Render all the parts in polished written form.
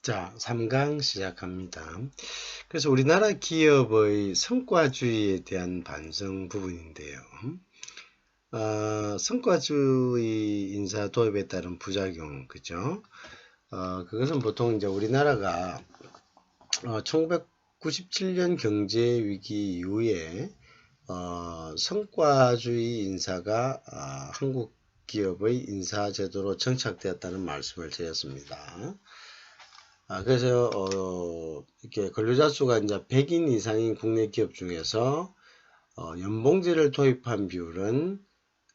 자, 3강 시작합니다. 그래서 우리나라 기업의 성과주의에 대한 반성 부분인데요. 성과주의 인사 도입에 따른 부작용, 그죠? 그것은 보통 이제 우리나라가 1997년 경제 위기 이후에 성과주의 인사가 한국 기업의 인사 제도로 정착되었다는 말씀을 드렸습니다. 그래서 이렇게 근로자 수가 이제 100인 이상인 국내 기업 중에서 연봉제를 도입한 비율은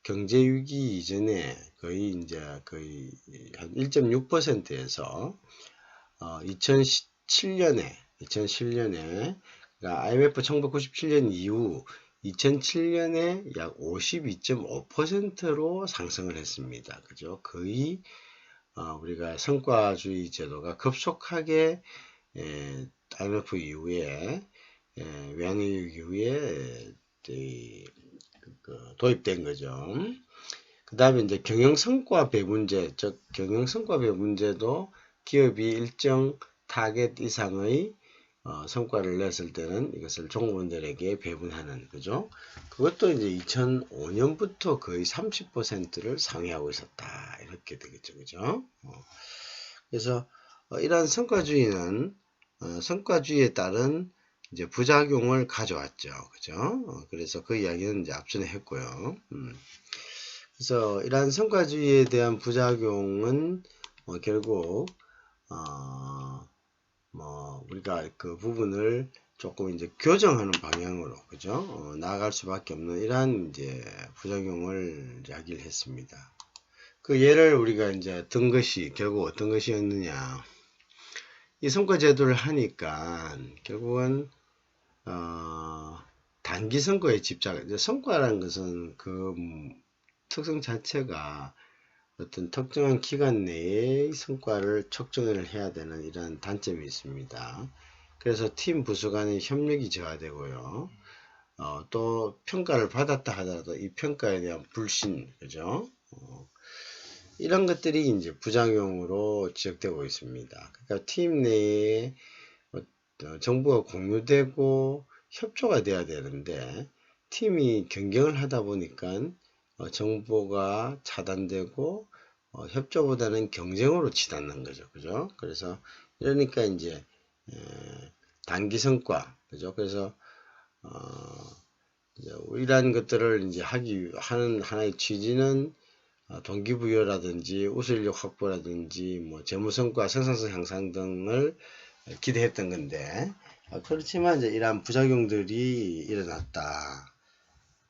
경제 위기 이전에 거의 한 1.6%에서 2007년에 그러니까 IMF 1997년 이후 2007년에 약 52.5%로 상승을 했습니다. 그죠? 거의 우리가 성과주의 제도가 급속하게 IMF 이후에 외환위기 이후에 도입된 거죠. 그 다음에 이제 경영성과 배분제, 즉 경영성과 배분제도 기업이 일정 타겟 이상의 성과를 냈을 때는 이것을 종업원들에게 배분하는 거죠. 그것도 이제 2005년부터 거의 30%를 상회하고 있었다. 이렇게 되겠죠. 그죠? 그래서 이러한 성과주의는 성과주의에 따른 이제 부작용을 가져왔죠. 그죠? 그래서 그 이야기는 이제 앞전에 했고요. 그래서 이러한 성과주의에 대한 부작용은 결국 우리가 그 부분을 조금 이제 교정하는 방향으로, 그죠? 나아갈 수밖에 없는 이러한 이제 부작용을 이야기를 했습니다. 그 예를 우리가 이제 든 것이 결국 어떤 것이었느냐. 이 성과 제도를 하니까 결국은, 단기 성과에 집착, 성과라는 것은 그 특성 자체가 어떤 특정한 기간 내에 성과를 촉정을 해야 되는 이런 단점이 있습니다. 그래서 팀 부서 간의 협력이 저하되고요. 또 평가를 받았다 하더라도 이 평가에 대한 불신, 그죠? 이런 것들이 이제 부작용으로 지적되고 있습니다. 그러니까 팀 내에 정보가 공유되고 협조가 돼야 되는데 팀이 경쟁을 하다 보니까 정보가 차단되고 협조보다는 경쟁으로 치닫는 거죠. 그죠? 그래서 이러니까 이제 단기 성과, 그죠? 그래서 이러한 것들을 이제 하는 하나의 취지는 동기부여라든지 우수인력 확보라든지 뭐 재무성과 생산성 향상 등을 기대했던 건데 그렇지만 이제 이러한 부작용들이 일어났다.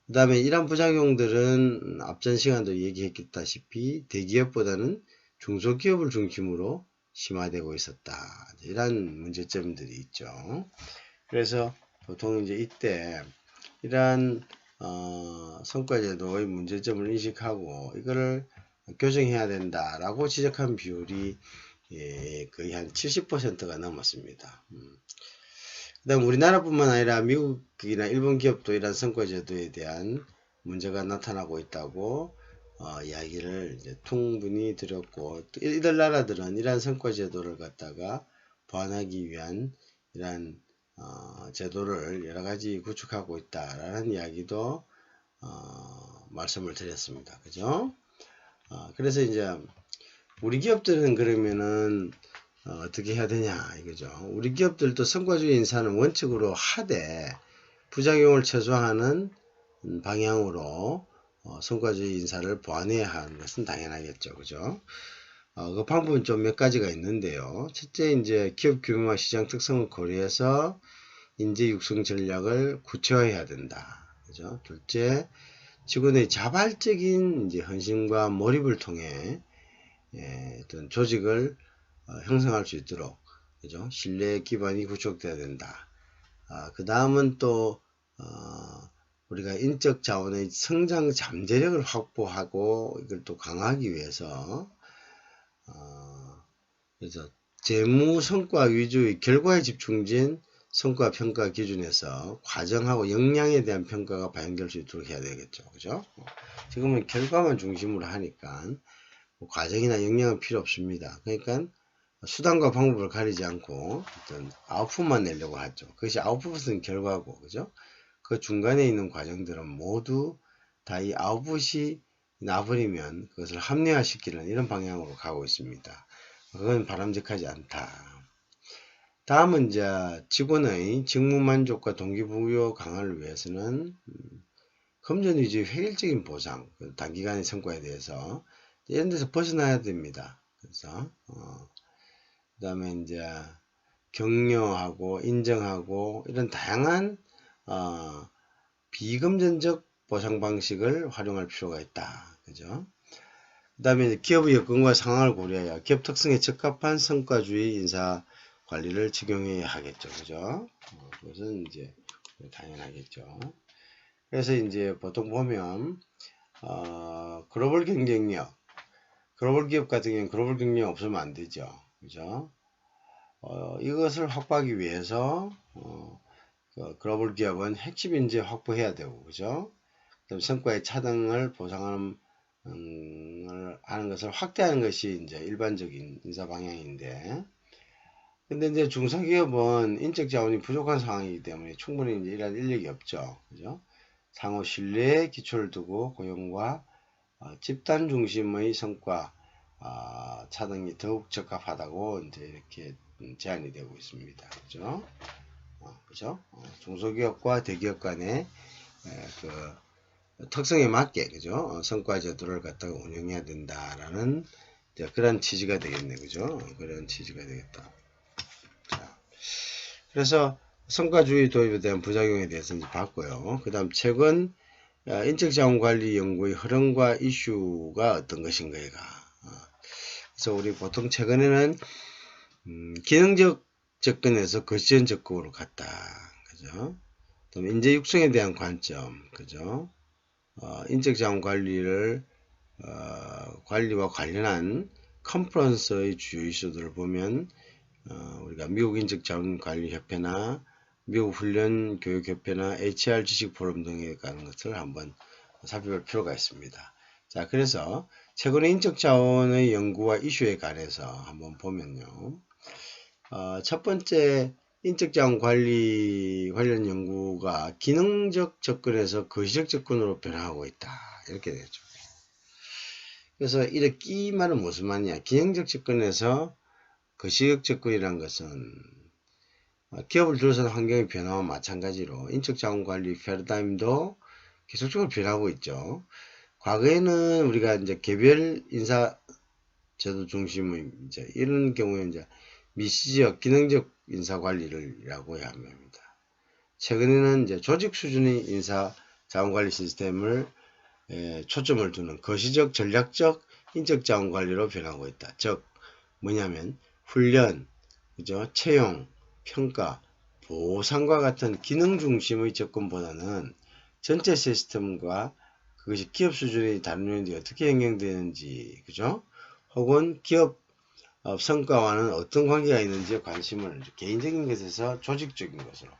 그 다음에 이러한 부작용들은 앞전 시간도 얘기했다시피 대기업보다는 중소기업을 중심으로 심화되고 있었다. 이러한 문제점들이 있죠. 그래서 보통 이제 이때 이러한 성과제도의 문제점을 인식하고 이거를 교정해야 된다라고 지적한 비율이 거의 한 70%가 넘었습니다. 그 다음 우리나라뿐만 아니라 미국이나 일본 기업도 이러한 성과제도에 대한 문제가 나타나고 있다고 이야기를 이제 충분히 드렸고 또 이들 나라들은 이러한 성과제도를 갖다가 보완하기 위한 이러한 제도를 여러가지 구축하고 있다라는 이야기도 말씀을 드렸습니다. 그죠? 그래서 이제 우리 기업들은 그러면은 어떻게 해야 되냐 이거죠. 우리 기업들도 성과주의 인사는 원칙으로 하되 부작용을 최소화하는 방향으로 성과주의 인사를 보완해야 하는 것은 당연하겠죠. 그죠? 그 방법은 좀 몇 가지가 있는데요. 첫째, 이제 기업 규모와 시장 특성을 고려해서 인재 육성 전략을 구체화해야 된다. 그죠? 둘째, 직원의 자발적인 이제 헌신과 몰입을 통해 어떤 조직을 형성할 수 있도록, 그죠? 신뢰 기반이 구축돼야 된다. 그 다음은 또 우리가 인적 자원의 성장 잠재력을 확보하고 이걸 또 강화하기 위해서 그래서 재무 성과 위주의 결과에 집중된 성과 평가 기준에서 과정하고 역량에 대한 평가가 반영될 수 있도록 해야 되겠죠. 그죠? 지금은 결과만 중심으로 하니까 뭐 과정이나 역량은 필요 없습니다. 그러니까 수단과 방법을 가리지 않고 어떤 아웃풋만 내려고 하죠. 그것이 아웃풋은 결과고, 그죠? 그 중간에 있는 과정들은 모두 다 이 아웃풋이 나버리면 그것을 합리화시키는 이런 방향으로 가고 있습니다. 그건 바람직하지 않다. 다음은 이제 직원의 직무 만족과 동기부여 강화를 위해서는 금전 위주의 획일적인 보상, 단기간의 성과에 대해서 이런 데서 벗어나야 됩니다. 그래서 그 다음에 이제 격려하고 인정하고 이런 다양한 비금전적 보상 방식을 활용할 필요가 있다. 그죠? 그 다음에 기업의 여건과 상황을 고려하여 기업 특성에 적합한 성과주의 인사 관리를 적용해야 하겠죠. 그죠? 그것은 이제 당연하겠죠. 그래서 이제 보통 보면 글로벌 경쟁력, 글로벌 기업 같은 경우는 글로벌 경쟁력 없으면 안 되죠. 그죠? 이것을 확보하기 위해서 글로벌 기업은 핵심 인재 확보해야 되고, 그죠? 그다음 성과의 차등을 보상하는 하는 것을 확대하는 것이 이제 일반적인 인사 방향인데, 근데 이제 중소기업은 인적 자원이 부족한 상황이기 때문에 충분히 이제 일할 인력이 없죠, 그죠? 상호 신뢰에 기초를 두고 고용과 집단 중심의 성과 차등이 더욱 적합하다고 이제 이렇게 제안이 되고 있습니다, 그죠? 그죠? 중소기업과 대기업 간의 그 특성에 맞게, 그죠? 성과 제도를 갖다가 운영해야 된다라는 그런 취지가 되겠네, 그죠? 그런 취지가 되겠다. 자, 그래서 성과주의 도입에 대한 부작용에 대해서 이제 봤고요. 그 다음 최근 인적자원관리 연구의 흐름과 이슈가 어떤 것인가가. 그래서 우리 보통 최근에는 기능적 접근에서 거시적 접근으로 갔다, 그죠? 그다음 인재 육성에 대한 관점, 그죠? 인적자원 관리를 관리와 관련한 컨퍼런스의 주요 이슈들을 보면 우리가 미국 인적자원관리협회나 미국 훈련교육협회나 HR 지식포럼 등에 가는 것을 한번 살펴볼 필요가 있습니다. 자, 그래서 최근의 인적자원의 연구와 이슈에 관해서 한번 보면요. 첫 번째 인적자원 관리 관련 연구가 기능적 접근에서 거시적 접근으로 변화하고 있다. 이렇게 되죠. 그래서 이렇게 이 말은 무슨 말이냐. 기능적 접근에서 거시적 접근이란 것은 기업을 둘러싼 환경의 변화와 마찬가지로 인적자원 관리 패러다임도 계속적으로 변하고 있죠. 과거에는 우리가 이제 개별 인사 제도 중심의 이제 이런 경우에 이제 미시적 기능적 인사 관리를라고 해야 합니다. 최근에는 이제 조직 수준의 인사 자원 관리 시스템을 초점을 두는 거시적 전략적 인적 자원 관리로 변하고 있다. 즉 뭐냐면 훈련, 그죠? 채용, 평가, 보상과 같은 기능 중심의 접근보다는 전체 시스템과 그것이 기업 수준의 다른 요인들이 어떻게 연결되는지, 그죠? 혹은 기업 성과와는 어떤 관계가 있는지에 관심을 개인적인 것에서 조직적인 것으로,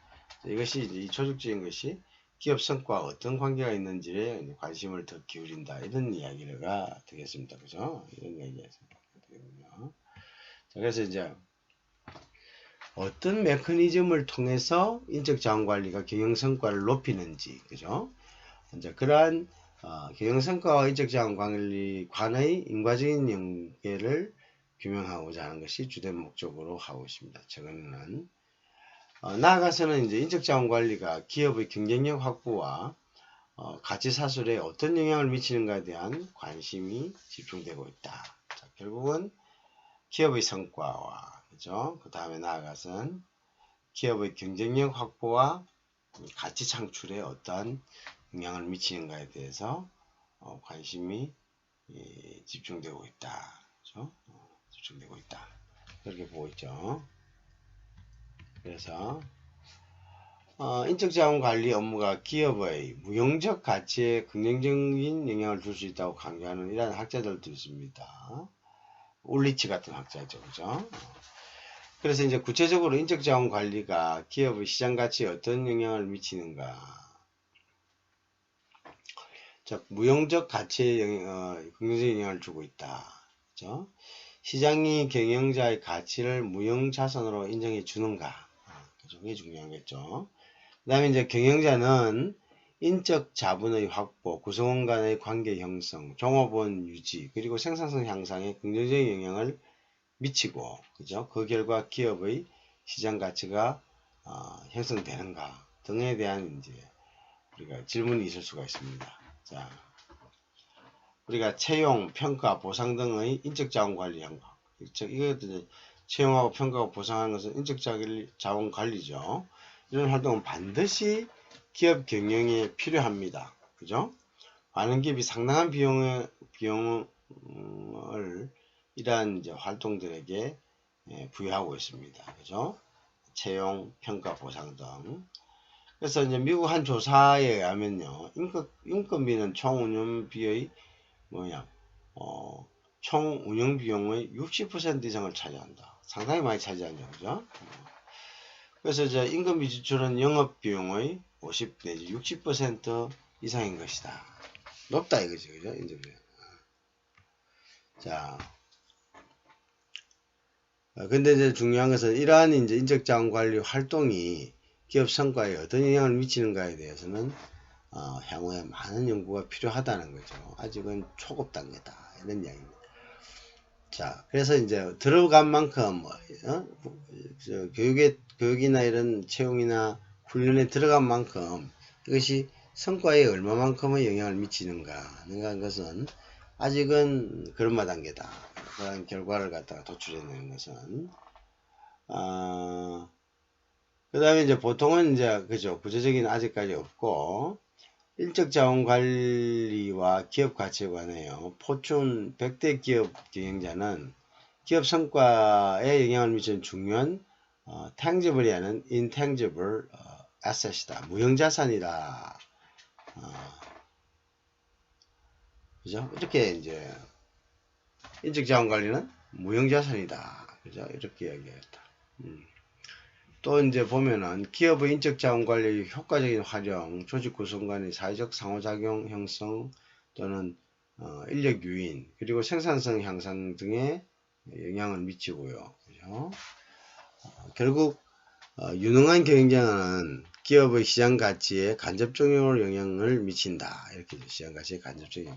이것이 이 조직적인 것이 기업 성과와 어떤 관계가 있는지에 관심을 더 기울인다, 이런 이야기가 되겠습니다. 그죠? 이런 이야기가 되거든요. 자, 그래서 이제 어떤 메커니즘을 통해서 인적 자원 관리가 경영 성과를 높이는지, 그죠? 이제 그러한 경영 성과와 인적 자원 관리 간의 인과적인 연계를 규명하고자 하는 것이 주된 목적으로 하고 있습니다. 최근에는 나아가서는 이제 인적 자원 관리가 기업의 경쟁력 확보와 가치 사슬에 어떤 영향을 미치는가에 대한 관심이 집중되고 있다. 자, 결국은 기업의 성과와, 그죠? 그 다음에 나아가서는 기업의 경쟁력 확보와 가치 창출에 어떠한 영향을 미치는가에 대해서 관심이 집중되고 있다. 그죠? 집중되고 있다. 그렇게 보고 있죠. 그래서 인적 자원 관리 업무가 기업의 무형적 가치에 긍정적인 영향을 줄 수 있다고 강조하는 이러한 학자들도 있습니다. 울리치 같은 학자죠, 그죠? 그래서 이제 구체적으로 인적 자원 관리가 기업의 시장 가치에 어떤 영향을 미치는가? 즉 무형적 가치에 긍정적인 영향을 주고 있다. 그죠? 시장이 경영자의 가치를 무형자산으로 인정해 주는가. 그게 중요하겠죠. 그 다음에 이제 경영자는 인적 자본의 확보, 구성원 간의 관계 형성, 종업원 유지, 그리고 생산성 향상에 긍정적인 영향을 미치고, 그죠? 그 결과 기업의 시장 가치가 형성되는가 등에 대한 이제 우리가 질문이 있을 수가 있습니다. 자, 우리가 채용, 평가, 보상 등의 인적 자원 관리 행각. 이것들 채용하고 평가하고 보상하는 것은 인적 자원 관리죠. 이런 활동은 반드시 기업 경영에 필요합니다. 그죠? 많은 기업이 상당한 비용을 이러한 이제 활동들에게 부여하고 있습니다. 그죠? 채용, 평가, 보상 등. 그래서 이제 미국 한 조사에 의하면요, 인건비는 총 운영비의 총 운영 비용의 60% 이상을 차지한다. 상당히 많이 차지하죠, 그죠? 그래서 이제 인건비 지출은 영업 비용의 50 내지 60% 이상인 것이다. 높다 이거지, 그죠? 인건비. 자, 근데 이제 중요한 것은 이러한 이제 인적자원 관리 활동이 기업 성과에 어떤 영향을 미치는가에 대해서는 향후에 많은 연구가 필요하다는 거죠. 아직은 초급 단계다. 이런 이야기입니다. 자, 그래서 이제 들어간 만큼 교육이나 이런 채용이나 훈련에 들어간 만큼 이것이 성과에 얼마만큼의 영향을 미치는가 하는 것은 아직은 그런마 단계다. 그런 결과를 갖다가 도출해내는 것은 그 다음에 이제 보통은 이제 그죠, 구체적인 아직까지 없고 인적 자원 관리와 기업 가치에 관해요. 포춘 100대 기업 경영자는 기업 성과에 영향을 미치는 중요한 tangible이 아닌 intangible asset이다. 무형자산이다. 그죠? 이렇게 이제 인적 자원 관리는 무형자산이다. 그죠? 이렇게 이야기했다. 또 이제 보면은 기업의 인적 자원 관리의 효과적인 활용, 조직 구성 간의 사회적 상호작용 형성 또는 인력 유인, 그리고 생산성 향상 등에 영향을 미치고요. 그죠? 결국 유능한 경영자는 기업의 시장 가치에 간접적으로 영향을 미친다. 이렇게 시장 가치에 간접적인.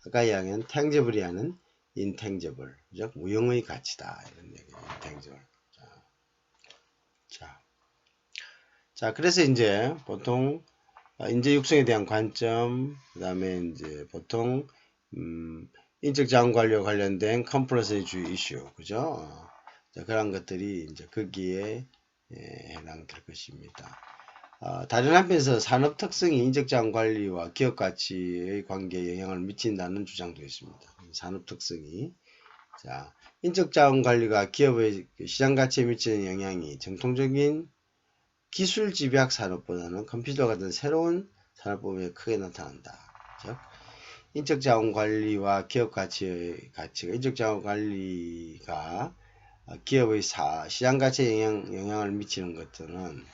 아까 이야기한 탱저블이 하는 인탱저블, 즉 무형의 가치다. 이런 얘기예요. 인탱저블. 자, 그래서 이제 보통 인재 육성에 대한 관점, 그 다음에 이제 보통 인적 자원 관리와 관련된 컴플러스주의 이슈, 그죠? 자, 그런 것들이 이제 거기에 해당될 것입니다. 다른 한편에서 산업 특성이 인적 자원 관리와 기업 가치의 관계에 영향을 미친다는 주장도 있습니다. 산업 특성이. 자, 인적 자원 관리가 기업의 시장 가치에 미치는 영향이 정통적인 기술 집약 산업보다는 컴퓨터 같은 새로운 산업범위에 크게 나타난다. 즉, 인적 자원 관리와 기업 가치가 인적 자원 관리가 기업의 시장 가치에 영향을 미치는 것들은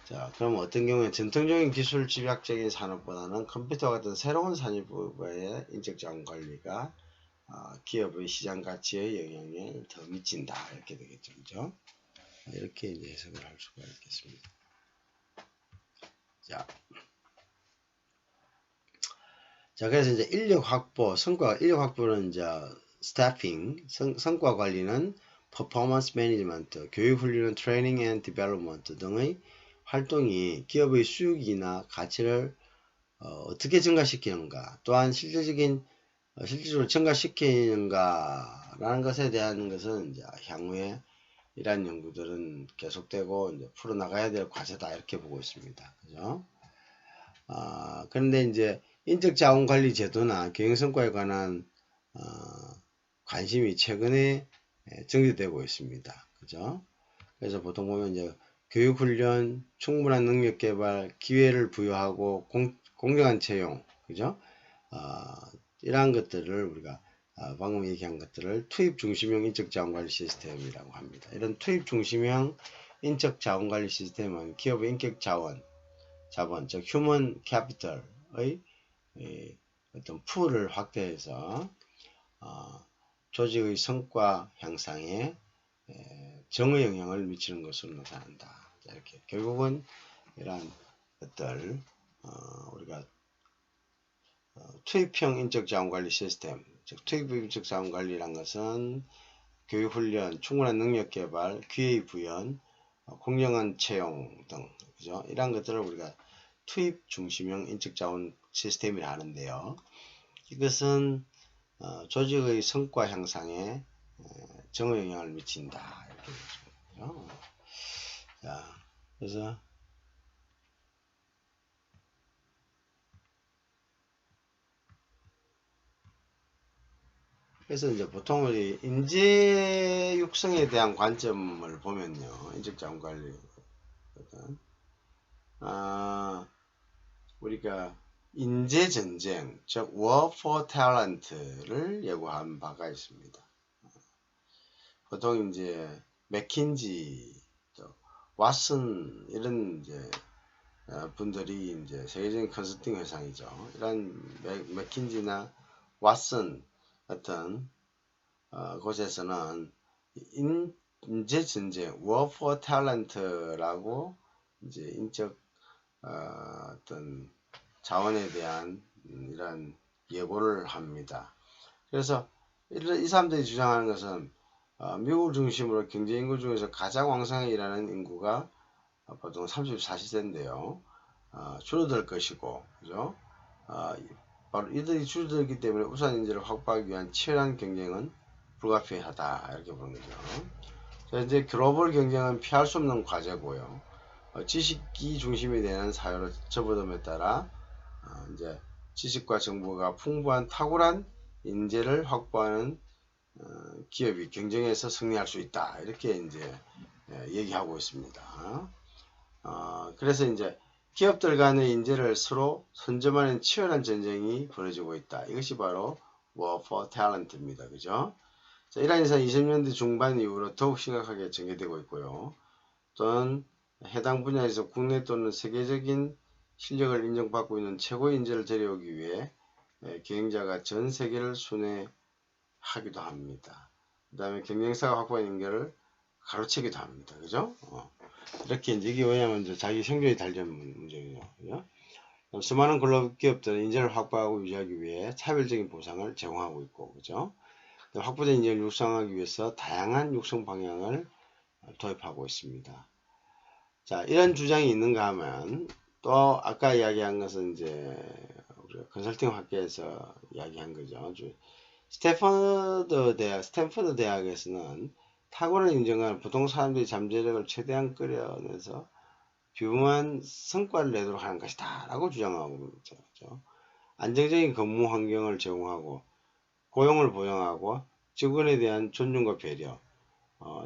자, 그럼 어떤 경우에 전통적인 기술 집약적인 산업보다는 컴퓨터 같은 새로운 산업의 인적 자원 관리가 기업의 시장 가치에 영향을 더 미친다. 이렇게 되겠죠. 그죠? 이렇게 이제 해석을 할 수가 있겠습니다. 자, 그래서 이제 인력 확보는 이제 staffing, 성과 관리는 performance management, 교육 훈련은 training and development 등의 활동이 기업의 수익이나 가치를 어떻게 증가시키는가, 또한 실질적으로 증가시키는가라는 것에 대한 것은 이제 향후에 이러한 연구들은 계속되고 이제 풀어나가야 될 과제다 이렇게 보고 있습니다. 그죠? 그런데 이제 인적 자원 관리 제도나 경영 성과에 관한 관심이 최근에 정지되고 있습니다. 그죠? 그래서 보통 보면 이제 교육 훈련, 충분한 능력 개발, 기회를 부여하고 공정한 채용, 그죠? 이러한 것들을 우리가 방금 얘기한 것들을 투입 중심형 인적 자원 관리 시스템이라고 합니다. 이런 투입 중심형 인적 자원 관리 시스템은 기업의 인격 자본, 즉 휴먼 캐피털의 어떤 풀을 확대해서 조직의 성과 향상에 정의 영향을 미치는 것으로 나타난다. 자, 이렇게 결국은 이러한 것들 우리가 투입형 인적 자원관리 시스템, 즉 투입 인적 자원관리란 것은 교육훈련, 충분한 능력 개발, 기회 부연, 공정한 채용 등 그죠? 이런 것들을 우리가 투입 중심형 인적 자원 시스템이라 하는데요. 이것은 조직의 성과 향상에 정의 영향을 미친다. 이렇게 되죠. 자, 그래서 이제 보통 우리 인재 육성에 대한 관점을 보면요, 인적 자원 관리 우리가 인재 전쟁, 즉 War for Talent를 예고한 바가 있습니다. 보통 이제 맥킨지, 왓슨 이런 이제 분들이 이제 세계적인 컨설팅 회사이죠. 이런 맥킨지나 왓슨 같은 곳에서는 인재 전쟁, War for Talent라고 이제 인적 어떤 자원에 대한 이런 예고를 합니다. 그래서 이 사람들이 주장하는 것은 미국을 중심으로 경제 인구 중에서 가장 왕성하게 일하는 인구가 보통 30-40세인데요. 줄어들 것이고, 그죠? 바로 이들이 줄어들기 때문에 우수한 인재를 확보하기 위한 치열한 경쟁은 불가피하다. 이렇게 보는 거죠. 자, 이제 글로벌 경쟁은 피할 수 없는 과제고요. 지식이 중심이 되는 사회로 접어듦에 따라 이제 지식과 정보가 풍부한 탁월한 인재를 확보하는 기업이 경쟁에서 승리할 수 있다. 이렇게 이제 얘기하고 있습니다. 그래서 이제 기업들 간의 인재를 서로 선점하는 치열한 전쟁이 벌어지고 있다. 이것이 바로 War for Talent입니다. 그죠? 자, 이러한 현상이 20년대 중반 이후로 더욱 심각하게 전개되고 있고요. 또는 해당 분야에서 국내 또는 세계적인 실력을 인정받고 있는 최고 인재를 데려오기 위해 경영자가 전 세계를 순회하기도 합니다. 그 다음에 경쟁사가 확보한 인재를 가로채기도 합니다. 그죠? 이렇게 이제 이게 왜냐면 이제 자기 생존이 달린 문제예요. 그죠? 수많은 글로벌 기업들은 인재를 확보하고 유지하기 위해 차별적인 보상을 제공하고 있고, 그죠? 확보된 인재를 육성하기 위해서 다양한 육성 방향을 도입하고 있습니다. 자, 이런 주장이 있는가 하면 또 아까 이야기한 것은 이제 우리가 컨설팅 학계에서 이야기한 거죠. 스탠퍼드 대학에서는 탁월한 인정한 보통 사람들이 잠재력을 최대한 끌어내서 비범한 성과를 내도록 하는 것이다 라고 주장하고 있죠. 그렇죠? 안정적인 근무 환경을 제공하고 고용을 보장하고 직원에 대한 존중과 배려,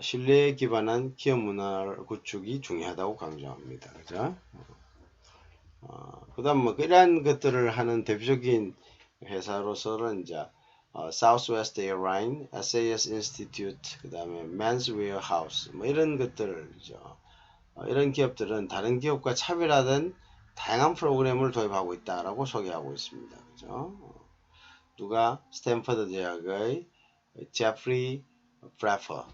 신뢰에 기반한 기업 문화 구축이 중요하다고 강조합니다. 그죠? 그 다음 이러한 것들을 하는 대표적인 회사로서는 이제 Southwest Airline, SAS Institute, 그 다음에 Men's Wearhouse, 이런 것들이죠. 이런 기업들은 다른 기업과 차별화된 다양한 프로그램을 도입하고 있다라고 소개하고 있습니다. 그죠? 누가 스탠퍼드 대학의 제프리 프래퍼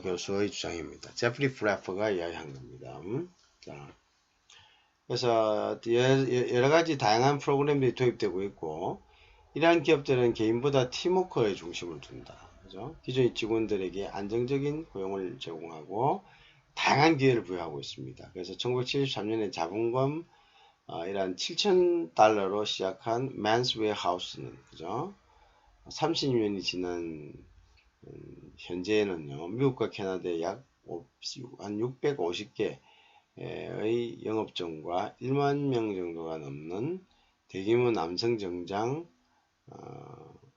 교수의 주장입니다. 제프리 프래퍼가 이야기한 겁니다. 자, 그래서 여러 가지 다양한 프로그램들이 도입되고 있고, 이러한 기업들은 개인보다 팀워크에 중심을 둔다. 그죠? 기존의 직원들에게 안정적인 고용을 제공하고 다양한 기회를 부여하고 있습니다. 그래서 1973년에 자본금 이러한 $7,000로 시작한 Men's Wearhouse는 그죠? 30년이 지난 현재는요, 미국과 캐나다에 약 한 650개의 영업점과 1만 명 정도가 넘는 대규모 남성 정장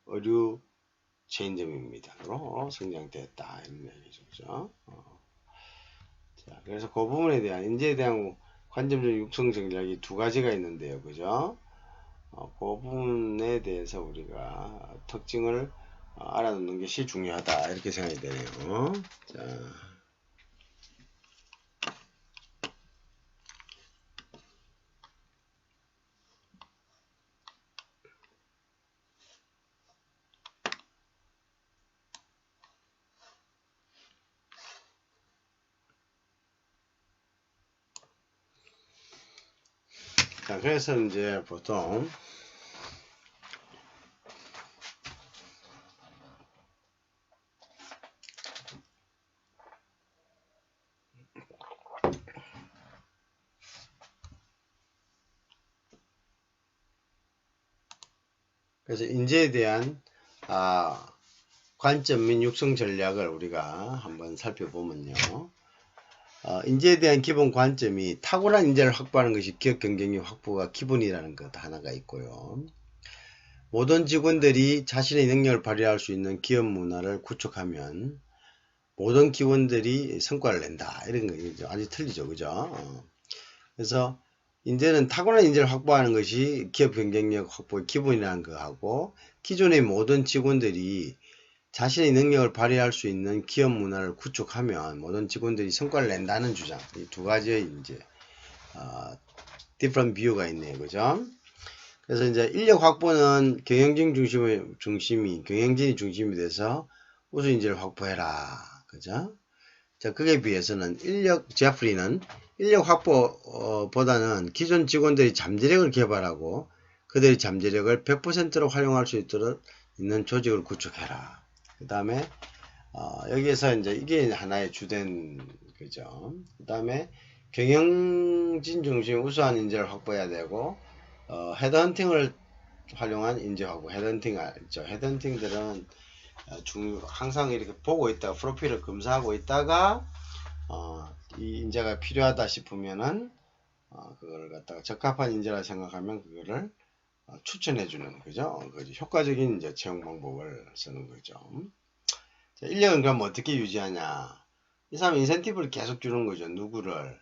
의류 체인점입니다.로 성장됐다 이런 얘기죠. 그죠? 자, 그래서 그 부분에 대한 인재에 대한 관점적 육성 전략이 두 가지가 있는데요. 그죠? 그 부분에 대해서 우리가 특징을 알아놓는 것이 중요하다 이렇게 생각이 되네요. 자. 자, 그래서 이제 보통 그래서 인재에 대한 관점 및 육성 전략을 우리가 한번 살펴보면요. 인재에 대한 기본 관점이 탁월한 인재를 확보하는 것이 기업 경쟁력 확보가 기본이라는 것 하나가 있고요. 모든 직원들이 자신의 능력을 발휘할 수 있는 기업 문화를 구축하면 모든 기관들이 성과를 낸다. 이런 거죠. 아주 틀리죠. 그죠? 그래서 인재는 탁월한 인재를 확보하는 것이 기업 경쟁력 확보의 기본이라는 거하고 기존의 모든 직원들이 자신의 능력을 발휘할 수 있는 기업 문화를 구축하면 모든 직원들이 성과를 낸다는 주장. 이 두 가지의 이제 different view가 있네요. 그죠? 그래서 이제 인력 확보는 경영진이 중심이 돼서 우수 인재를 확보해라. 그죠? 자, 그에 비해서는 제프리는 인력 확보보다는 기존 직원들이 잠재력을 개발하고 그들의 잠재력을 100%로 활용할 수 있도록 있는 조직을 구축해라. 그 다음에 여기에서 이제 이게 하나의 주된 그죠. 그 다음에 경영진 중심 우수한 인재를 확보해야 되고 헤드헌팅을 활용한 인재 확보. 헤드헌팅 알죠? 헤드헌팅들은 항상 이렇게 보고 있다가 프로필을 검사하고 있다가 이 인재가 필요하다 싶으면은 그걸 갖다가 적합한 인재라 생각하면 그거를 추천해주는 거죠. 효과적인 이제 채용 방법을 쓰는 거죠. 자, 인력은 그럼 어떻게 유지하냐? 이 사람 인센티브를 계속 주는 거죠. 누구를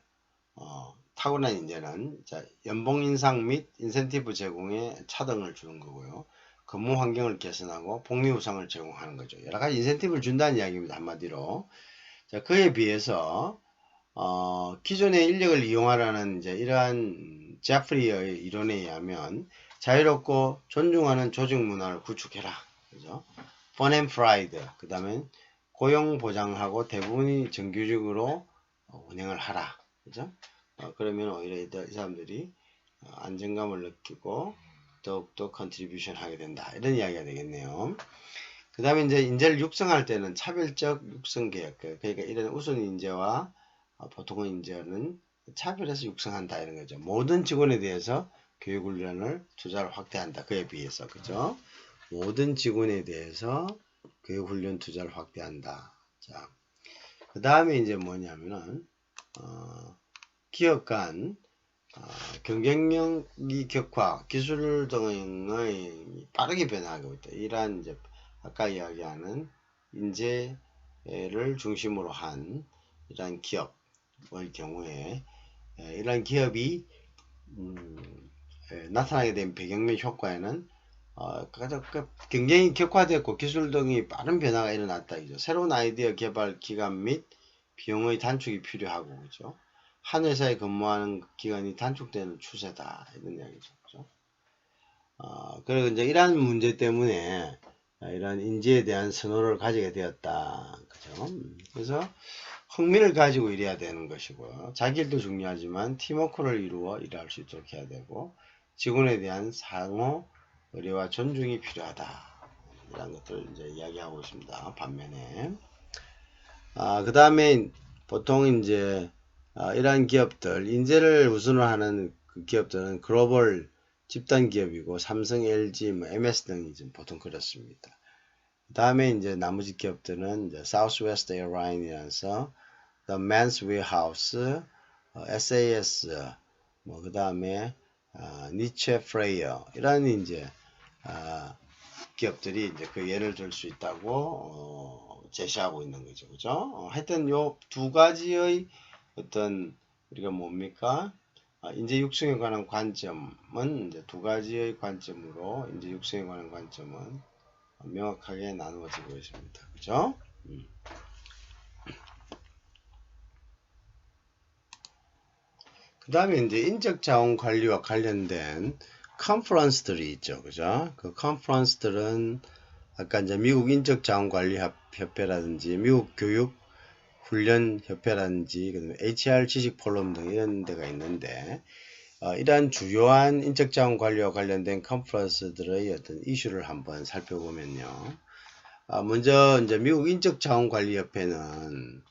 타고난 인재는 자, 연봉 인상 및 인센티브 제공에 차등을 주는 거고요. 근무 환경을 개선하고 복리 우상을 제공하는 거죠. 여러 가지 인센티브를 준다는 이야기입니다. 한마디로. 자, 그에 비해서 기존의 인력을 이용하라는 이제 이러한 제프리의 이론에 의하면 자유롭고 존중하는 조직 문화를 구축해라. 그죠? Fun and Pride. 그 다음에 고용 보장하고 대부분이 정규직으로 운영을 하라. 그죠? 그러면 오히려 이 사람들이 안정감을 느끼고 더욱더 컨트리뷰션 하게 된다. 이런 이야기가 되겠네요. 그 다음에 이제 인재를 육성할 때는 차별적 육성 계획. 그러니까 이런 우선 인재와 보통 인재는 차별해서 육성한다. 이런 거죠. 모든 직원에 대해서 교육훈련을 투자를 확대한다. 그에 비해서. 그죠? 모든 직원에 대해서 교육훈련 투자를 확대한다. 자, 그 다음에 이제 뭐냐면은, 기업 간 경쟁력이 격화, 기술 등의 빠르게 변화하고 있다. 이러한 이제 아까 이야기하는 인재를 중심으로 한 이러한 기업의 경우에 이러한 기업이 나타나게 된 배경력 효과에는 경쟁이 격화되었고 기술 등이 빠른 변화가 일어났다. 이죠. 새로운 아이디어 개발 기간 및 비용의 단축이 필요하고, 그죠? 한 회사에 근무하는 기간이 단축되는 추세다. 이런 이야기죠. 그죠? 그리고 이제 이러한 문제 때문에 이러한 인재에 대한 선호를 가지게 되었다. 그죠? 그래서 흥미를 가지고 일해야 되는 것이고요. 자기 일도 중요하지만 팀워크를 이루어 일할 수 있도록 해야 되고 직원에 대한 상호 의뢰와 존중이 필요하다. 이런 것들을 이제 이야기하고 있습니다. 반면에 그 다음에 보통 이제 이러한 기업들 인재를 우선으로 하는 그 기업들은 글로벌 집단 기업이고 삼성, LG, MS 등이 좀 보통 그렇습니다. 그 다음에 이제 나머지 기업들은 이제 Southwest Airline이라서 The Men's Wearhouse, SAS, 그 다음에 니체 프레이어 이런 이제 기업들이 이제 그 예를 들 수 있다고 제시하고 있는 거죠. 그죠? 하여튼 요 두 가지의 어떤 우리가 뭡니까? 인재 육성에 관한 관점은 이제 두 가지의 관점으로 인재 육성에 관한 관점은 명확하게 나누어지고 있습니다. 그죠? 그 다음에 이제 인적 자원 관리와 관련된 컨퍼런스들이 있죠. 그죠? 그 컨퍼런스들은 아까 이제 미국 인적 자원 관리 협회라든지 미국 교육 훈련 협회라든지 HR 지식 포럼 등 이런 데가 있는데 이러한 주요한 인적자원 관리와 관련된 컨퍼런스들의 어떤 이슈를 한번 살펴보면요. 먼저 이제 미국 인적자원관리협회는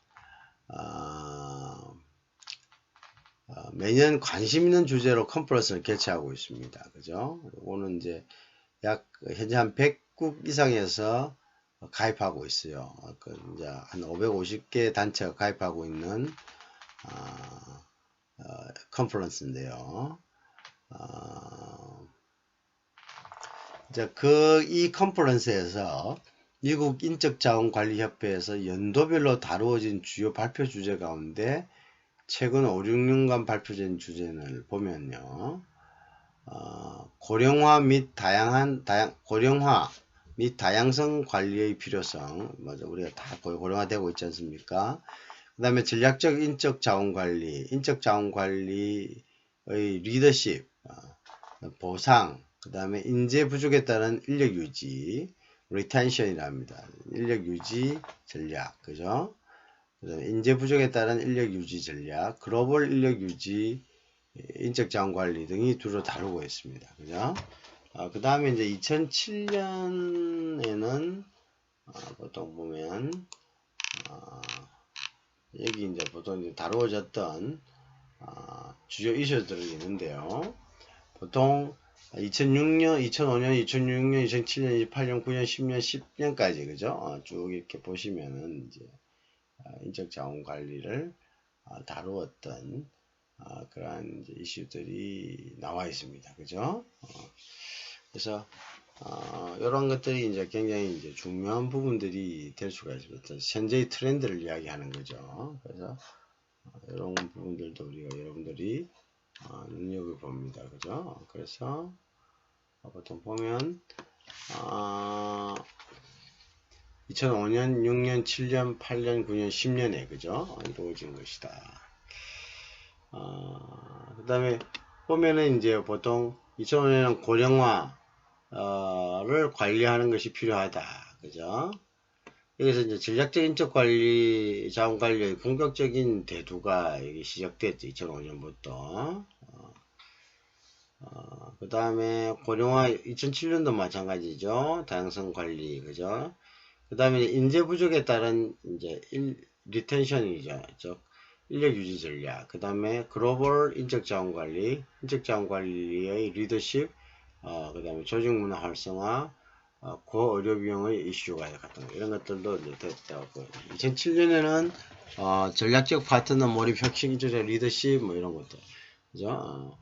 매년 관심 있는 주제로 컨퍼런스를 개최하고 있습니다. 그죠? 이거는 이제 약 현재 한 100국 이상에서 가입하고 있어요. 이제 한 550개 단체가 가입하고 있는 컨퍼런스인데요. 이제 이 컨퍼런스에서 미국 인적자원관리협회에서 연도별로 다루어진 주요 발표 주제 가운데 최근 5, 6년간 발표된 주제를 보면요. 고령화 및 다양성 관리의 필요성. 맞아, 우리가 다 고령화되고 있지 않습니까? 그 다음에 전략적 인적자원관리, 인적자원관리의 리더십, 보상, 그 다음에 인재 부족에 따른 인력 유지, 리텐션이라 합니다. 인력 유지 전략, 그죠? 그 다음에 인재 부족에 따른 인력 유지 전략, 글로벌 인력 유지, 인적자원 관리 등이 주로 다루고 있습니다. 그죠? 그 다음에 이제 2007년에는 보통 보면 여기 이제 보통 이제 다루어졌던 주요 이슈들이 있는데요. 보통 2006년, 2005년, 2006년, 2007년, 2008년, 9년, 10년, 10년까지 그죠? 쭉 이렇게 보시면은 이제 인적자원 관리를 다루었던 그러한 이제 이슈들이 나와 있습니다. 그죠? 그래서 이런 것들이 이제 굉장히 이제 중요한 부분들이 될 수가 있습니다. 현재의 트렌드를 이야기하는 거죠. 그래서 이런 부분들도 우리가 여러분들이 눈여겨 봅니다. 그죠? 그래서 보통 보면 2005년, 6년, 7년, 8년, 9년, 10년에 그죠? 이루어진 것이다. 그 다음에 보면은 이제 보통 2005년은 고령화를 관리하는 것이 필요하다. 그죠? 여기서 이제 전략적 인적 관리, 자원 관리의 본격적인 대두가 여기 시작됐죠. 2005년부터. 그 다음에 고령화 2007년도 마찬가지죠. 다양성 관리, 그죠? 그 다음에 인재 부족에 따른 이제 리텐션이죠. 즉 인력 유지 전략. 그 다음에 글로벌 인적 자원 관리, 인적 자원 관리의 리더십, 그 다음에 조직 문화 활성화, 고의료 비용의 이슈가 같은 거, 이런 것들도 이제 됐다고. 2007년에는 전략적 파트너 몰입 혁신 조직 리더십 뭐 이런 것들, 그죠?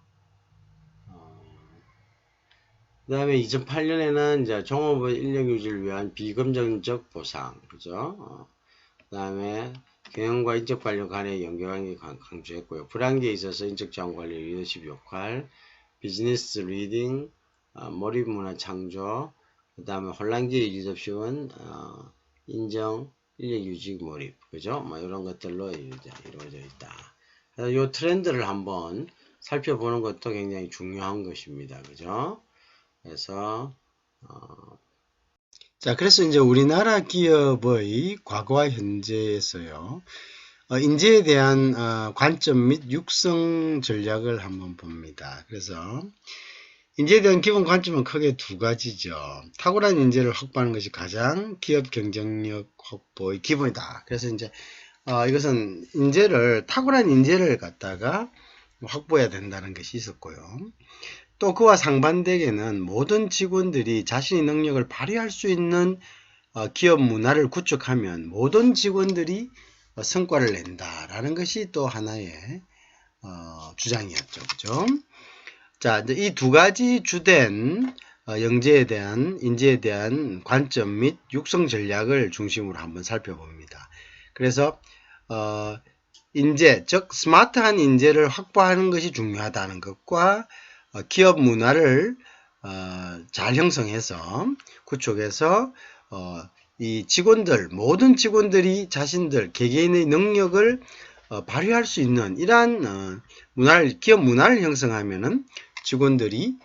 그 다음에 2008년에는 이제 종업원 인력 유지를 위한 비금전적 보상, 그죠? 그 다음에 경영과 인적 관련 간의 연결관계 강조했고요. 불안기에 있어서 인적 자원 관리 리더십 역할, 비즈니스 리딩, 몰입 문화 창조, 그 다음에 혼란기의 리더십은 인정, 인력 유지 몰입, 그죠? 뭐 이런 것들로 이루어져 있다. 그래서 이 트렌드를 한번 살펴보는 것도 굉장히 중요한 것입니다, 그죠? 그래서 자, 그래서 이제 우리나라 기업의 과거와 현재에서요, 인재에 대한 관점 및 육성 전략을 한번 봅니다. 그래서 인재에 대한 기본 관점은 크게 두 가지죠. 탁월한 인재를 확보하는 것이 가장 기업 경쟁력 확보의 기본이다. 그래서 이제 이것은 탁월한 인재를 갖다가 확보해야 된다는 것이 있었고요. 또 그와 상반되게는 모든 직원들이 자신의 능력을 발휘할 수 있는 기업 문화를 구축하면 모든 직원들이 성과를 낸다라는 것이 또 하나의 주장이었죠. 그죠? 자, 이제 이 두 가지 주된 인재에 대한 관점 및 육성 전략을 중심으로 한번 살펴봅니다. 그래서 인재, 즉 스마트한 인재를 확보하는 것이 중요하다는 것과 기업 문화를 잘 형성해서 구축해서 이 모든 직원들이 자신들 개개인의 능력을 발휘할 수 있는 이러한 기업 문화를 형성하면은 직원들이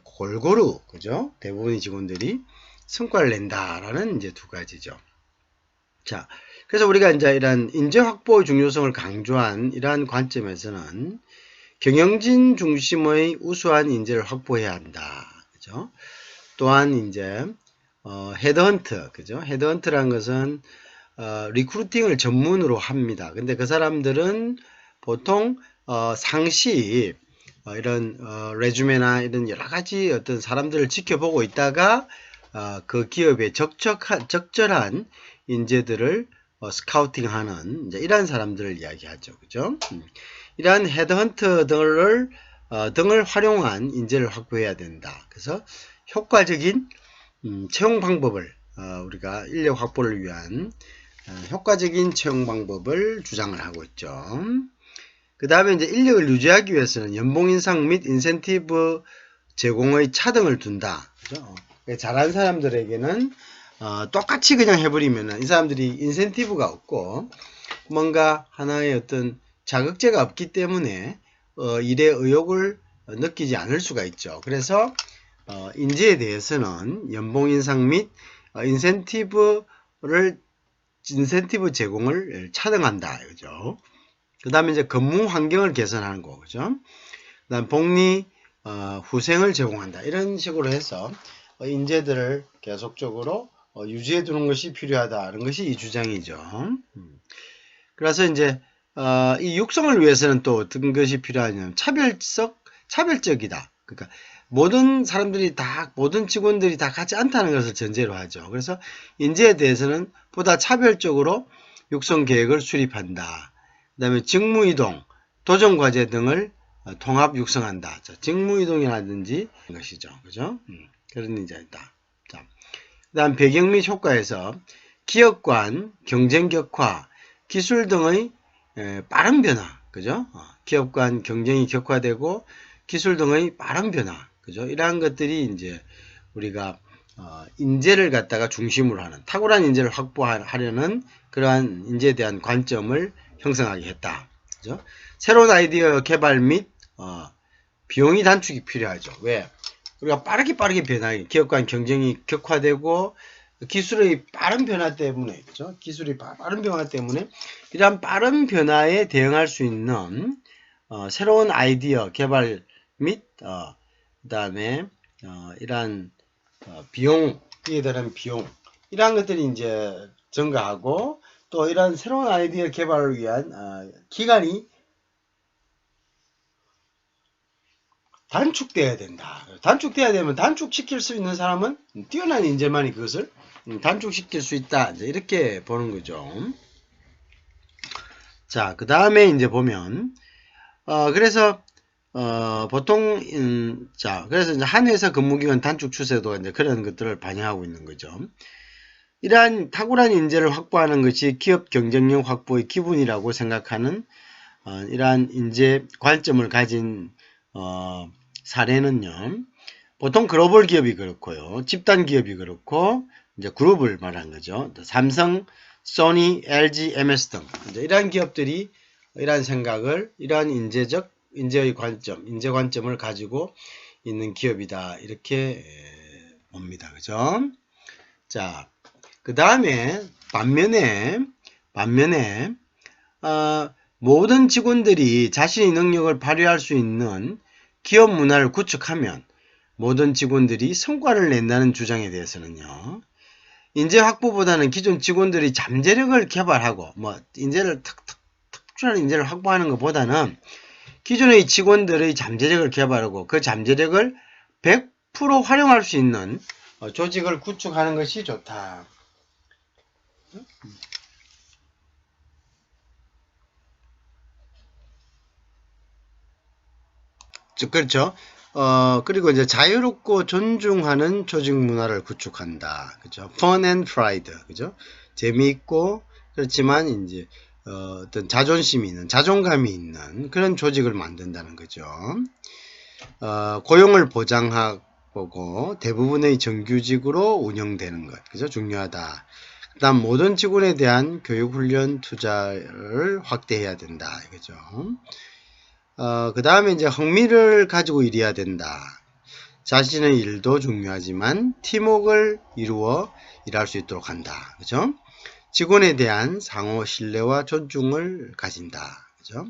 골고루, 그죠? 대부분의 직원들이 성과를 낸다라는 이제 두 가지죠. 자, 그래서 우리가 이제 이런 인재 확보의 중요성을 강조한 이러한 관점에서는 경영진 중심의 우수한 인재를 확보해야 한다. 그죠? 또한 이제 헤드헌트, 그죠? 헤드헌트라는 것은 리크루팅을 전문으로 합니다. 근데 그 사람들은 보통 상시 이런 레주메나 이런 여러 가지 어떤 사람들을 지켜보고 있다가 그 기업에 적절한 인재들을 스카우팅하는 이제 이러한 사람들을 이야기하죠. 그죠? 이러한 헤드헌트 등을 활용한 인재를 확보해야 된다. 그래서 효과적인 채용 방법을 우리가 인력 확보를 위한 효과적인 채용 방법을 주장을 하고 있죠. 그 다음에 이제 인력을 유지하기 위해서는 연봉 인상 및 인센티브 제공의 차등을 둔다. 그죠? 잘하는 사람들에게는 똑같이 그냥 해버리면은 이 사람들이 인센티브가 없고 뭔가 하나의 어떤 자극제가 없기 때문에 일의 의욕을 느끼지 않을 수가 있죠. 그래서 인재에 대해서는 연봉 인상 및 인센티브 제공을 차등한다. 그죠? 그 다음에 이제 근무 환경을 개선하는 거. 그죠? 그 다음 복리, 후생을 제공한다. 이런 식으로 해서 인재들을 계속적으로 유지해 두는 것이 필요하다는 것이 이 주장이죠. 그래서 이제 이 육성을 위해서는 또 어떤 것이 필요하냐면 차별적이다. 그러니까 모든 사람들이 모든 직원들이 다 같지 않다는 것을 전제로 하죠. 그래서 인재에 대해서는 보다 차별적으로 육성 계획을 수립한다. 그 다음에 직무이동, 도전과제 등을 통합 육성한다. 자, 직무이동이라든지 것이죠. 그죠? 그런 인재다. 자, 그 다음 배경 및 효과에서 기업 간 경쟁 격화, 기술 등의 빠른 변화. 그죠? 기업 간 경쟁이 격화되고 기술 등의 빠른 변화. 그죠? 이러한 것들이 이제 우리가 인재를 갖다가 중심으로 하는 탁월한 인재를 확보하려는 그러한 인재에 대한 관점을 형성하게 했다. 그죠? 새로운 아이디어 개발 및 비용이 단축이 필요하죠. 왜? 우리가 빠르게 변화해 기업 간 경쟁이 격화되고 기술의 빠른 변화 때문에, 그죠? 기술이 빠른 변화 때문에 이러한 빠른 변화에 대응할 수 있는 새로운 아이디어 개발 및 그다음에 이러한 비용에 대한 비용 이러한 것들이 이제 증가하고 또 이러한 새로운 아이디어 개발을 위한 기간이 단축돼야 된다. 단축돼야 되면 단축시킬 수 있는 사람은 뛰어난 인재만이 그것을 단축시킬 수 있다. 이제 이렇게 보는 거죠. 자, 그 다음에 이제 보면 그래서 보통 그래서 이제 한 회사 근무기간 단축 추세도 이제 그런 것들을 반영하고 있는 거죠. 이러한 탁월한 인재를 확보하는 것이 기업 경쟁력 확보의 기본이라고 생각하는 이러한 인재 관점을 가진 사례는요. 보통 글로벌 기업이 그렇고요. 집단 기업이 그렇고 이제 그룹을 말하는 거죠. 삼성, 소니, LG, MS 등 이러한 기업들이 이러한 생각을 이러한 인재의 관점, 인재 관점을 가지고 있는 기업이다. 이렇게 봅니다. 그죠? 자, 그 다음에 반면에 모든 직원들이 자신의 능력을 발휘할 수 있는 기업 문화를 구축하면 모든 직원들이 성과를 낸다는 주장에 대해서는요. 인재 확보보다는 기존 직원들이 잠재력을 개발하고 인재를 특출한 인재를 확보하는 것보다는 기존의 직원들의 잠재력을 개발하고 그 잠재력을 100% 활용할 수 있는 조직을 구축하는 것이 좋다. 그렇죠. 그리고 이제 자유롭고 존중하는 조직 문화를 구축한다. 그죠? Fun and pride. 그죠? 재미있고, 그렇지만, 이제, 어떤 자존심이 있는, 자존감이 있는 그런 조직을 만든다는 거죠. 고용을 보장하고 대부분의 정규직으로 운영되는 것. 그죠? 중요하다. 그 다음, 모든 직원에 대한 교육, 훈련, 투자를 확대해야 된다. 이거죠. 그 다음에 이제 흥미를 가지고 일해야 된다. 자신의 일도 중요하지만 팀워크를 이루어 일할 수 있도록 한다. 그죠? 직원에 대한 상호 신뢰와 존중을 가진다. 그죠?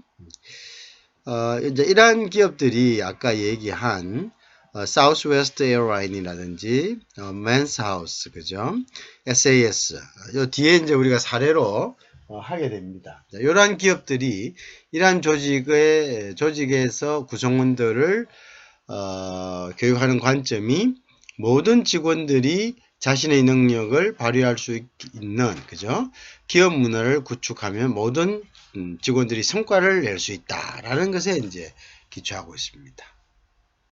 이제 이러한 기업들이 아까 얘기한 Southwest Airline이라든지 Men's House, 그죠? SAS, 요 뒤에 이제 우리가 사례로 하게 됩니다. 이러한 기업들이 이러한 조직에서 구성원들을 교육하는 관점이 모든 직원들이 자신의 능력을 발휘할 수 있는, 그죠? 기업 문화를 구축하면 모든 직원들이 성과를 낼 수 있다라는 것에 이제 기초하고 있습니다.